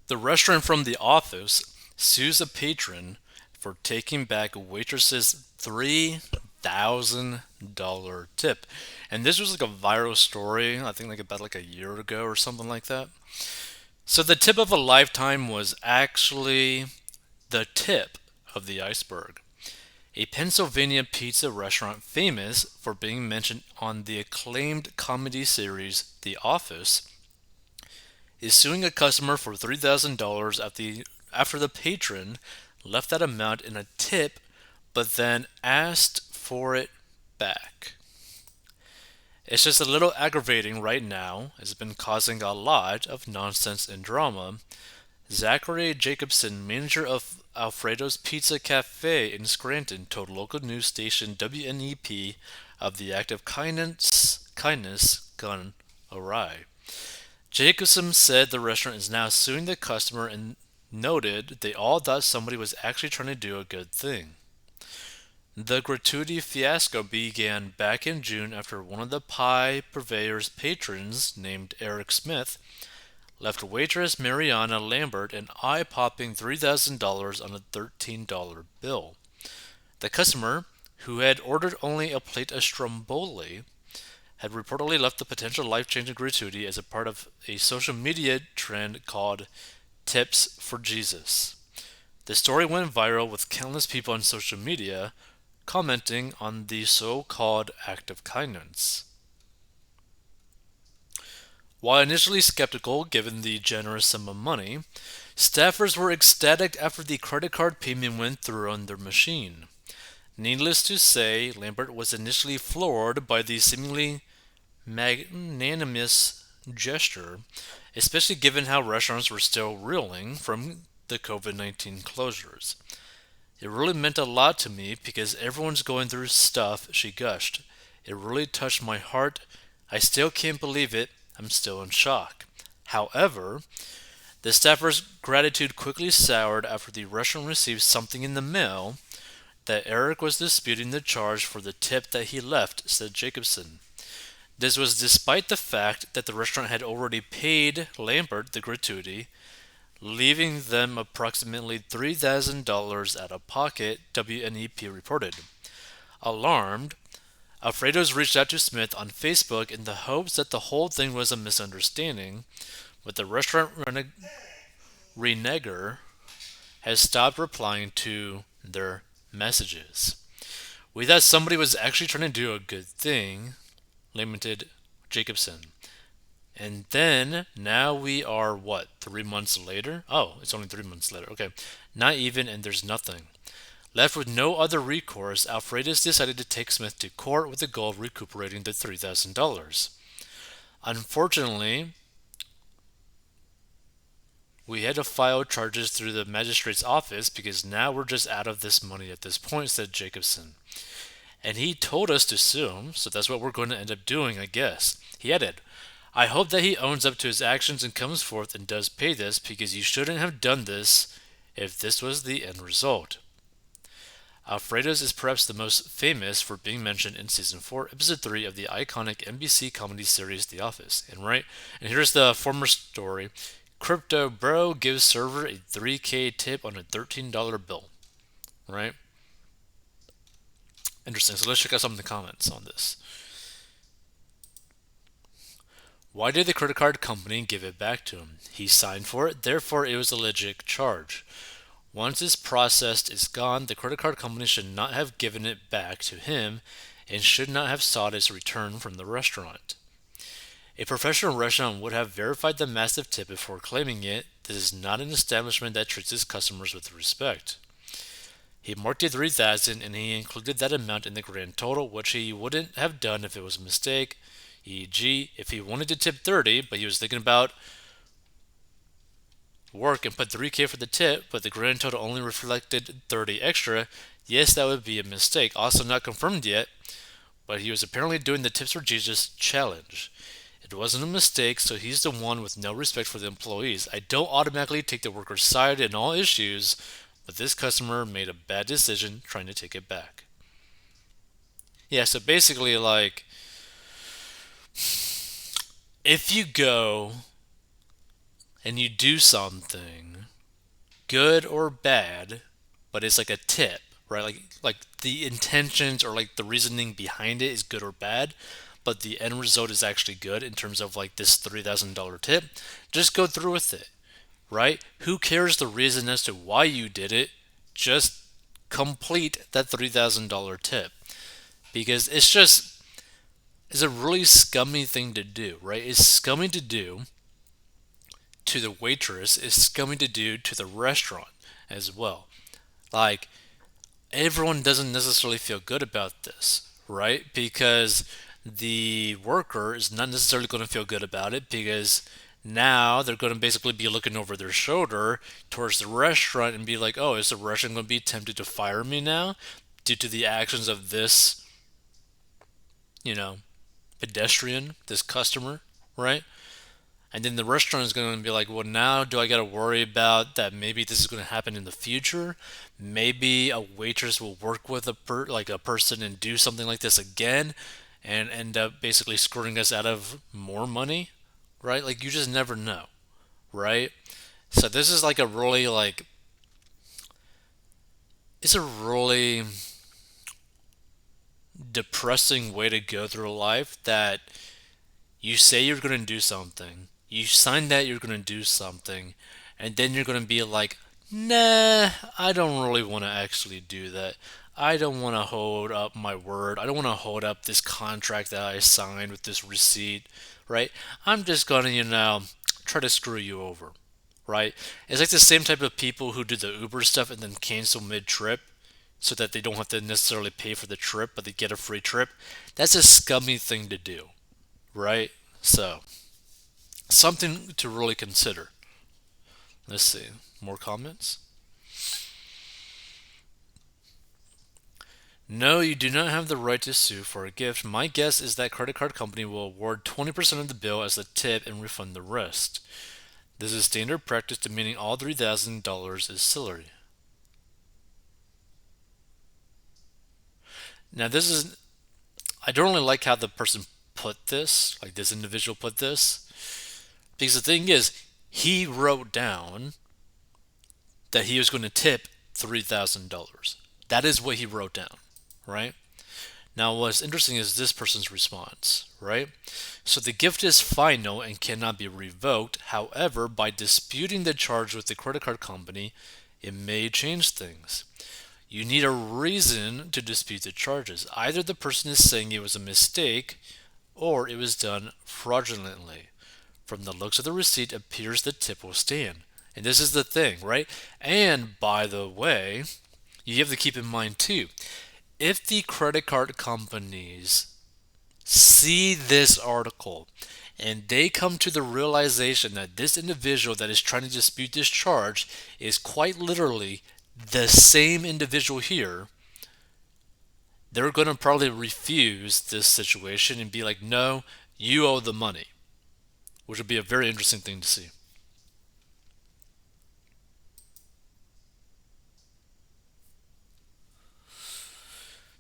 The restaurant from The Office sues a patron for taking back a waitress's $3,000 tip. And this was like a viral story, I think like about like a year ago or something like that. So the tip of a lifetime was actually the tip of the iceberg. A Pennsylvania pizza restaurant famous for being mentioned on the acclaimed comedy series The Office is suing a customer for $3,000 after the patron left that amount in a tip but then asked for it back. It's just a little aggravating right now. It's been causing a lot of nonsense and drama. Zachary Jacobson, manager of Alfredo's Pizza Cafe in Scranton, told local news station WNEP of the act of kindness gone awry. Jacobson said the restaurant is now suing the customer and noted they all thought somebody was actually trying to do a good thing. The gratuity fiasco began back in June after one of the pie purveyor's patrons, named Eric Smith, left waitress Mariana Lambert an eye-popping $3,000 on a $13 bill. The customer, who had ordered only a plate of stromboli, had reportedly left the potential life-changing gratuity as a part of a social media trend called Tips for Jesus. The story went viral with countless people on social media commenting on the so-called act of kindness. While initially skeptical given the generous sum of money, staffers were ecstatic after the credit card payment went through on their machine. Needless to say, Lambert was initially floored by the seemingly magnanimous gesture, especially given how restaurants were still reeling from the COVID-19 closures. It really meant a lot to me because everyone's going through stuff, she gushed. It really touched my heart. I still can't believe it. I'm still in shock. However, the staffer's gratitude quickly soured after the restaurant received something in the mail that Eric was disputing the charge for the tip that he left, said Jacobson. This was despite the fact that the restaurant had already paid Lambert the gratuity, leaving them approximately $3,000 out of pocket, WNEP reported. Alarmed, Alfredo's reached out to Smith on Facebook in the hopes that the whole thing was a misunderstanding, but the restaurant renegger has stopped replying to their messages. We thought somebody was actually trying to do a good thing, lamented Jacobson. And then, now we are, what, 3 months later? Oh, it's only 3 months later. Okay. Not even, and there's nothing. Left with no other recourse, Alfredus decided to take Smith to court with the goal of recuperating the $3,000. Unfortunately, we had to file charges through the magistrate's office because now we're just out of this money at this point, said Jacobson. And he told us to sue him, so that's what we're going to end up doing, I guess. He added, I hope that he owns up to his actions and comes forth and does pay this because you shouldn't have done this if this was the end result. Alfredo's is perhaps the most famous for being mentioned in season 4, episode 3 of the iconic NBC comedy series The Office. And here's the former story. Crypto bro gives server a $3K tip on a $13 bill. Right? Interesting. So let's check out some of the comments on this. Why did the credit card company give it back to him? He signed for it, therefore it was a legit charge. Once it's processed, it's gone. The credit card company should not have given it back to him and should not have sought its return from the restaurant. A professional restaurant would have verified the massive tip before claiming it. This is not an establishment that treats its customers with respect. He marked it 3,000 and he included that amount in the grand total, which he wouldn't have done if it was a mistake. E.g., if he wanted to tip 30, but he was thinking about work and put 3K for the tip, but the grand total only reflected 30 extra, yes, that would be a mistake. Also not confirmed yet, but he was apparently doing the Tips for Jesus challenge. It wasn't a mistake, so he's the one with no respect for the employees. I don't automatically take the worker's side in all issues, but this customer made a bad decision trying to take it back. Yeah, so basically, like, if you go and you do something, good or bad, but it's like a tip, right? Like the intentions or like the reasoning behind it is good or bad, but the end result is actually good in terms of like this $3,000 tip. Just go through with it, right? Who cares the reason as to why you did it? Just complete that $3,000 tip because it's a really scummy thing to do, right? It's scummy to do to the waitress, it's scummy to do to the restaurant as well. Like, everyone doesn't necessarily feel good about this, right? Because the worker is not necessarily going to feel good about it because now they're going to basically be looking over their shoulder towards the restaurant and be like, oh, is the restaurant going to be tempted to fire me now due to the actions of this, you know, pedestrian, this customer, right? And then the restaurant is going to be like, well, now do I got to worry about that? Maybe this is going to happen in the future. Maybe a waitress will work with like a person and do something like this again, and end up basically screwing us out of more money, right? Like you just never know, right? So this is like a really like it's a really depressing way to go through life that you say you're going to do something, you sign that you're going to do something, and then you're going to be like, nah, I don't really want to actually do that. I don't want to hold up my word. I don't want to hold up this contract that I signed with this receipt, right? I'm just going to, try to screw you over, right? It's like the same type of people who do the Uber stuff and then cancel mid trip so that they don't have to necessarily pay for the trip, but they get a free trip. That's a scummy thing to do, right? So, something to really consider. Let's see. More comments? No, you do not have the right to sue for a gift. My guess is that credit card company will award 20% of the bill as a tip and refund the rest. This is standard practice, meaning all $3,000 is salary. Now, I don't really like how the person put this, like this individual put this, because the thing is, he wrote down that he was going to tip $3,000. That is what he wrote down, right? Now, what's interesting is this person's response, right? So the gift is final and cannot be revoked. However, by disputing the charge with the credit card company, it may change things. You need a reason to dispute the charges. Either the person is saying it was a mistake or it was done fraudulently. From the looks of the receipt, it appears the tip will stand. And this is the thing, right? And by the way, you have to keep in mind too, if the credit card companies see this article and they come to the realization that this individual that is trying to dispute this charge is quite literally the same individual here, they're going to probably refuse this situation and be like, no, you owe the money, which would be a very interesting thing to see.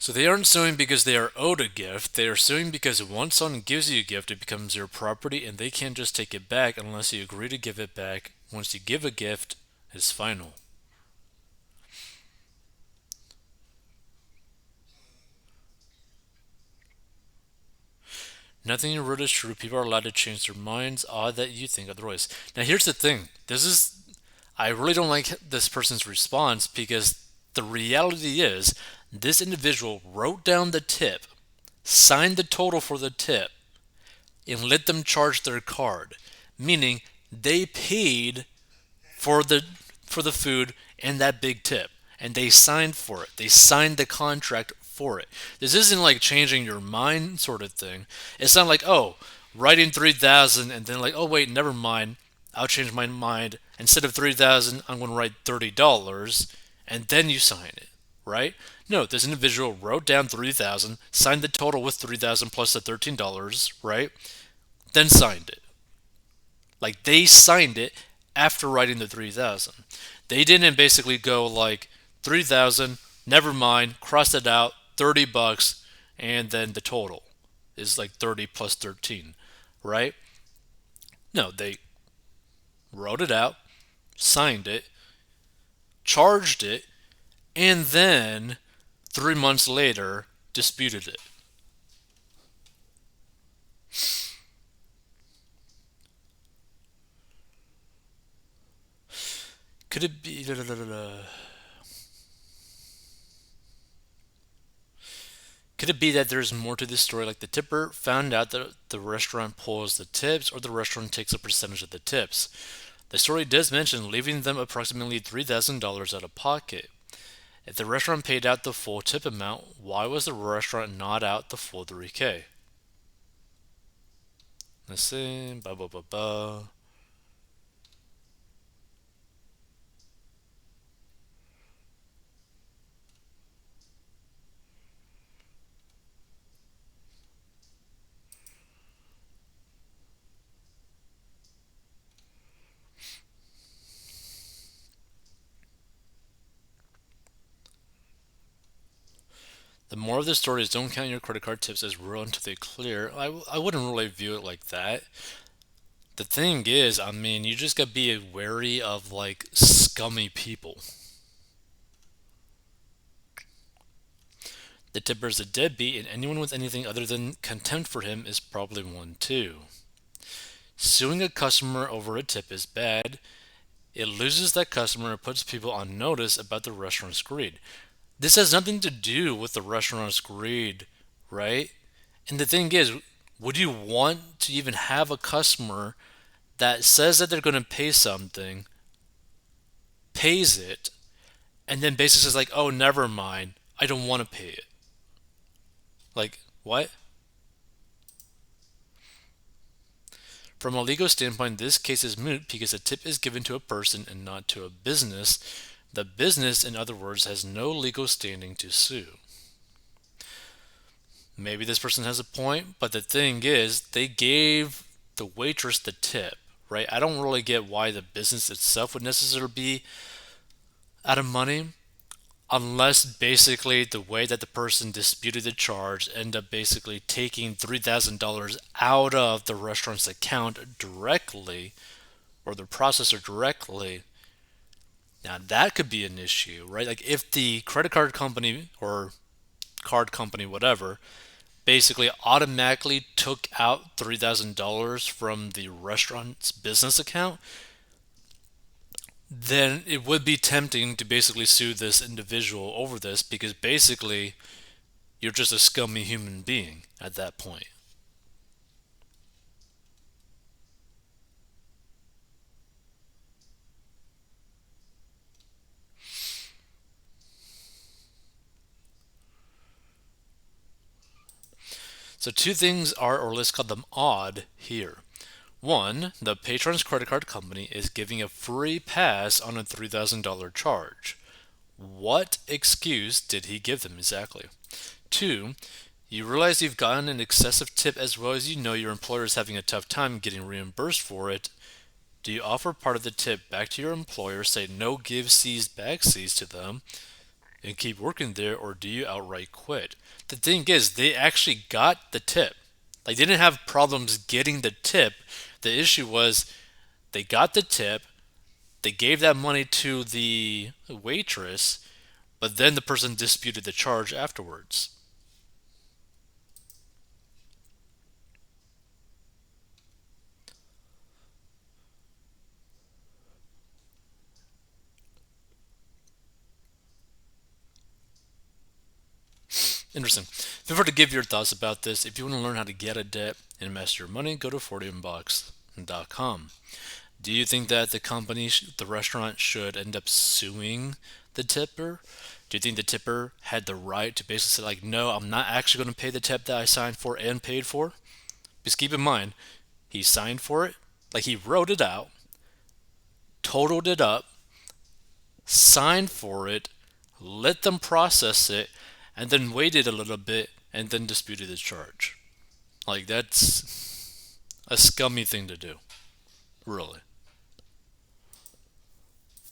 So they aren't suing because they are owed a gift. They are suing because once someone gives you a gift, it becomes your property and they can't just take it back unless you agree to give it back. Once you give a gift, it's final. Nothing you wrote is true. People are allowed to change their minds. Odd that you think otherwise. Now, here's the thing. I really don't like this person's response because the reality is this individual wrote down the tip, signed the total for the tip, and let them charge their card, meaning they paid for the food and that big tip, and they signed for it. They signed the contract for it. This isn't like changing your mind sort of thing. It's not like, oh, writing 3,000 and then like, oh wait, never mind, I'll change my mind. Instead of 3,000, I'm going to write $30 and then you sign it, right? No, this individual wrote down 3,000, signed the total with 3,000 plus the $13, right? Then signed it. Like they signed it after writing the 3,000. They didn't basically go like 3,000, never mind, cross it out, $30, and then the total is like 30 plus 13, right? No, wrote it out, signed it, charged it, and then 3 months later disputed it. Could it be? Could it be that there's more to this story? Like the tipper found out that the restaurant pulls the tips, or the restaurant takes a percentage of the tips. The story does mention leaving them approximately $3,000 out of pocket. If the restaurant paid out the full tip amount, why was the restaurant not out the full 3K? Let's see. Ba ba ba ba. The moral of the story is don't count your credit card tips as real until they clear. I wouldn't really view it like that. The thing is, I mean, you just gotta be wary of like scummy people. The tipper is a deadbeat, and anyone with anything other than contempt for him is probably one too. Suing a customer over a tip is bad. It loses that customer and puts people on notice about the restaurant's greed. This has nothing to do with the restaurant's greed, right? And the thing is, would you want to even have a customer that says that they're going to pay something, pays it, and then basically says, like, oh, never mind, I don't want to pay it? Like, what? From a legal standpoint, this case is moot because a tip is given to a person and not to a business. The business, in other words, has no legal standing to sue. Maybe this person has a point, but the thing is, they gave the waitress the tip, right? I don't really get why the business itself would necessarily be out of money, unless basically the way that the person disputed the charge end up basically taking $3,000 out of the restaurant's account directly, or the processor directly. Now that could be an issue, right? Like if the credit card company or card company, whatever, basically automatically took out $3,000 from the restaurant's business account, then it would be tempting to basically sue this individual over this because basically you're just a scummy human being at that point. So, two things are, or let's call them odd here. One, the patron's credit card company is giving a free pass on a $3,000 charge. What excuse did he give them exactly? Two, you realize you've gotten an excessive tip as well as you know your employer is having a tough time getting reimbursed for it. Do you offer part of the tip back to your employer, say no give C's back C's to them, and keep working there, or do you outright quit? The thing is, they actually got the tip. Like, they didn't have problems getting the tip. The issue was they got the tip, they gave that money to the waitress, but then the person disputed the charge afterwards. Interesting. Feel free to give your thoughts about this. If you want to learn how to get a debt and master your money, go to 40inbox.com. Do you think that the company, the restaurant, should end up suing the tipper? Do you think the tipper had the right to basically say, like, no, I'm not actually going to pay the tip that I signed for and paid for? Because keep in mind, he signed for it, like he wrote it out, totaled it up, signed for it, let them process it, and then waited a little bit and then disputed the charge. Like, that's a scummy thing to do, really.